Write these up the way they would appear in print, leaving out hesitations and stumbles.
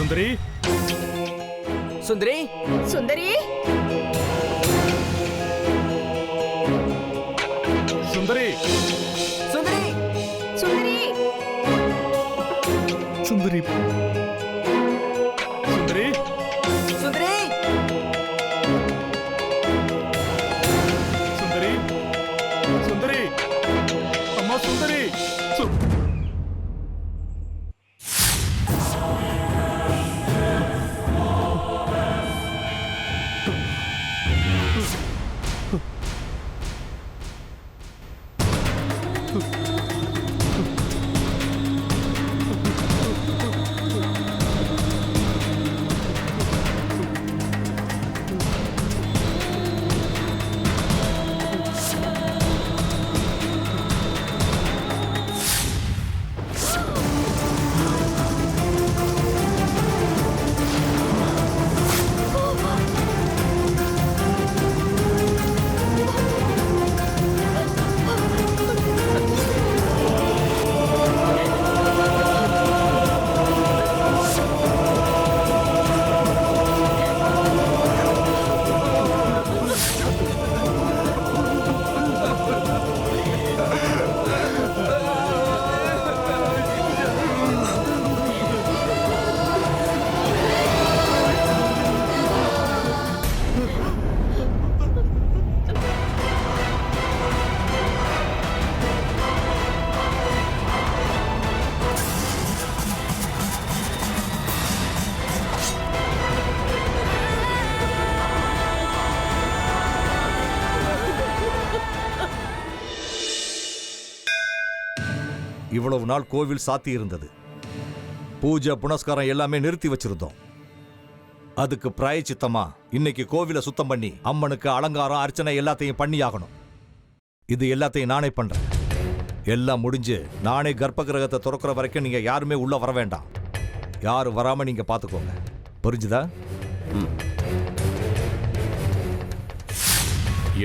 சுந்தரி சுந்தரி சுந்தரி சுந்தரி சுந்தரி சுந்தரி சுந்தரி சுந்தரி சுந்தரி சுந்தரி சுந்தரி அம்மா சுந்தரி இவ்வளவு நாள் கோவில் சாத்தி இருந்தது. பூஜை புனஸ்காரம் எல்லாமே நிறுத்தி வச்சிருந்தோம். அதுக்கு பிராயச்சித்தமா இன்னைக்கு கோவிலை சுத்தம் பண்ணி அம்மனுக்கு அலங்காரம் அர்ச்சனை எல்லாத்தையும் பண்ணி ஆகணும். இது எல்லாத்தையும் நானே பண்றேன். எல்லாம் முடிஞ்சு நானே கர்ப்ப கிரகத்தை திறக்கிற வரைக்கும் நீங்க யாருமே உள்ள வர வேண்டாம். யாரும் வராம நீங்க பாத்துக்கோங்க. புரிஞ்சுதா?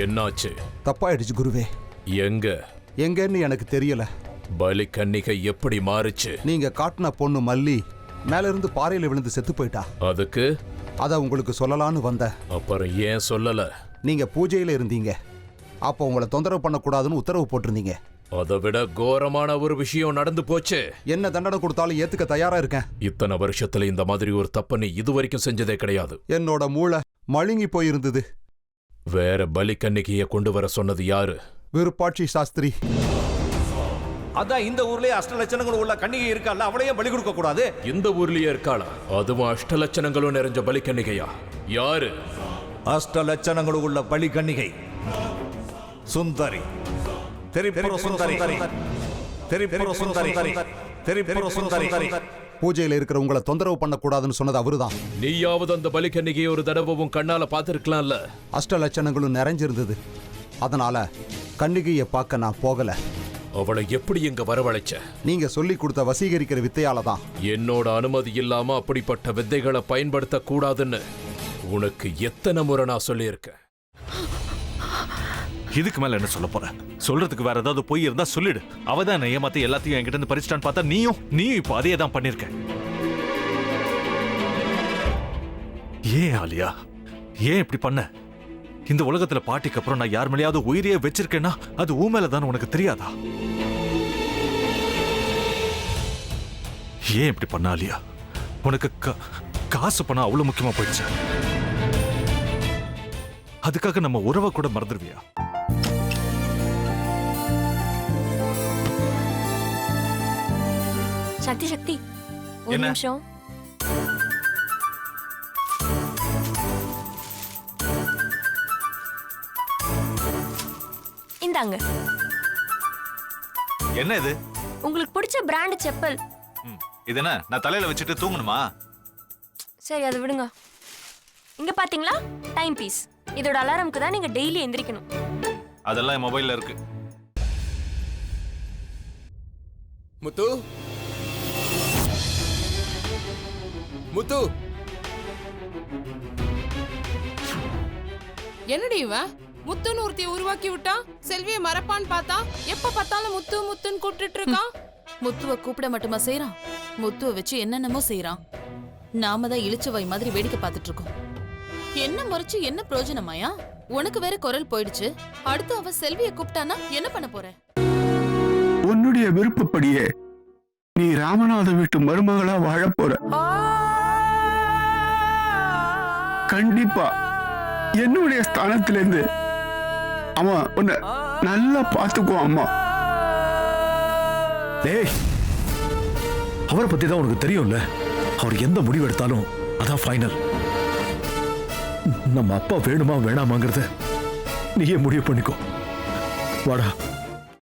என்னாச்சு? தப்பாயிடுச்சு குருவே. எங்கன்னு எனக்கு தெரியல. பலி கன்னிகை எப்படி மாறுச்சு? நீங்க காட்டின பொண்ணு மல்லி மேல இருந்து பாறையில விழுந்து செத்து போயிட்டா. அதுக்கு அத உங்களுக்கு சொல்லலான்னு வந்த. அப்புறம் ஏன் சொல்லல? நீங்க பூஜையில இருந்தீங்க. அப்போ உங்களை தொந்தரவு பண்ணக்கூடாதுன்னு உத்தரவு போட்டிருந்தீங்க. அதை விட கோரமான ஒரு விஷயம் நடந்து போச்சு. என்ன தண்டனை கொடுத்தாலும் ஏத்துக்க தயாரா இருக்கேன். இத்தனை வருஷத்துல இந்த மாதிரி ஒரு தப்ப நீ இதுவரைக்கும் செஞ்சதே கிடையாது. என்னோட மூளை மழுங்கி போயிருந்தது. வேற பலி கன்னிகையை கொண்டு வர சொன்னது யாரு? விருப்பாட்சி சாஸ்திரி. அதான் இந்த ஊர்லயே அஷ்டலட்சணங்கள் உள்ள கன்னிகை இருக்கால, அவளையும் பலி கொடுக்க கூடாது. இந்த ஊர்லயே இருக்காளா? அதுவும் அஷ்டலட்சணங்களும் நிறைஞ்ச பலி கன்னிகையா? யாரு? அஷ்டலட்சணங்கள் உள்ள பலி கன்னிகை சுந்தரி. திரிபுர சுந்தரி. திரிபுர சுந்தரி. திரிபுர சுந்தரி. பூஜையில இருக்கிற உங்களை தொந்தரவு பண்ணக்கூடாதுன்னு சொன்னது அவருதான். நீயாவது அந்த பலி கன்னிகையை ஒரு தடவும் கண்ணால பாத்திருக்கலாம்ல. அஷ்டலட்சணங்களும் நிறைஞ்சிருந்தது. அதனால கன்னிகையை பார்க்க நான் போகல. அவளை எப்படி எங்க வரவழைச்ச? நீங்க சொல்லி கொடுத்த வசீகரிக்கிற வித்தையால தான். என்னோட அனுமதி இல்லாம அப்படிப்பட்ட வித்தைகளை பயன்படுத்த கூடாதுன்னு உனக்கு எத்தனை முறை நான் சொல்லியிருக்கேன். இதுக்கு மேல என்ன சொல்ல போற? சொல்றதுக்கு வேற ஏதாவது போய் இருந்தா சொல்லிடு. அவதான் ஏமாத்தி எல்லாத்தையும் என்கிட்ட இருந்து பறிச்சிட்டான்னு பார்த்தா நீயும் இப்ப அதே தான் பண்ணிருக்க. ஏன் ஆலியா, ஏன் இப்படி பண்ண? இந்த உலகத்துல பாட்டிக்கு அப்புறம் நான் யார் மேலேயாவது உயிரியே வச்சிருக்கேன்னா அது ஊ மேலதான் உனக்கு தெரியாதா? ஏன் இப்படி பண்ண ஆலியா? உனக்கு காசு பணம் அவ்வளவு முக்கியமா போயிடுச்சு. அதுக்காக நம்ம உறவை கூட மறந்துடுவியா? சக்தி சக்தி ஒரு நிமிஷம். இந்தாங்க. என்ன இது? உங்களுக்கு பிடிச்ச பிராண்ட் செப்பல். இது என்ன நான் தலையில வச்சுட்டு தூங்கணுமா? சரி அதை விடுங்க. இங்க பாத்தீங்களா டைம் பீஸ். இதோட அலாரம்க்கு தான் நீங்க டெய்லி எந்திரிக்கணும். அதெல்லாம் என் மொபைல்ல இருக்கு. முத்து முத்து என்னடி இவன் முத்துன்னு ஒருத்தைய உருவாக்கி விட்டான். செல்வியை மறப்பான்னு பார்த்தா எப்ப பார்த்தாலும் முத்து முத்துன்னு கூப்பிட்டு இருக்கான். முத்துவை கூப்பிட மட்டுமா செய்யறான், முத்துவை வச்சு என்னென்னமோ செய்யறான். நாம தான் இழிச்சவை மாதிரி வேடிக்கை பார்த்துட்டு இருக்கோம். என்ன முறைச்சு என்ன பிரயோஜனமாயா? உனக்கு வேற குரல் போயிடுச்சு. அடுத்து அவ செல்வியை கூப்பிட்டானா என்ன பண்ண போற? உன்னுடைய விருப்பப்படியே நீ ராமநாத வீட்டு மருமகளா வாழ போற. கண்டிப்பா என்னுடைய ஸ்தானத்திலிருந்து அவன் உன்னை நல்லா பார்த்துக்குவான் அம்மா. டேய், அவரை பத்தி தான் உனக்கு தெரியும்ல. அவர் எந்த முடிவு எடுத்தாலும் அதான் ஃபைனல். நம்ம அப்பா வேணுமா வேணாமாங்கிறத நீயே முடிவு பண்ணிக்கோ. வாடா.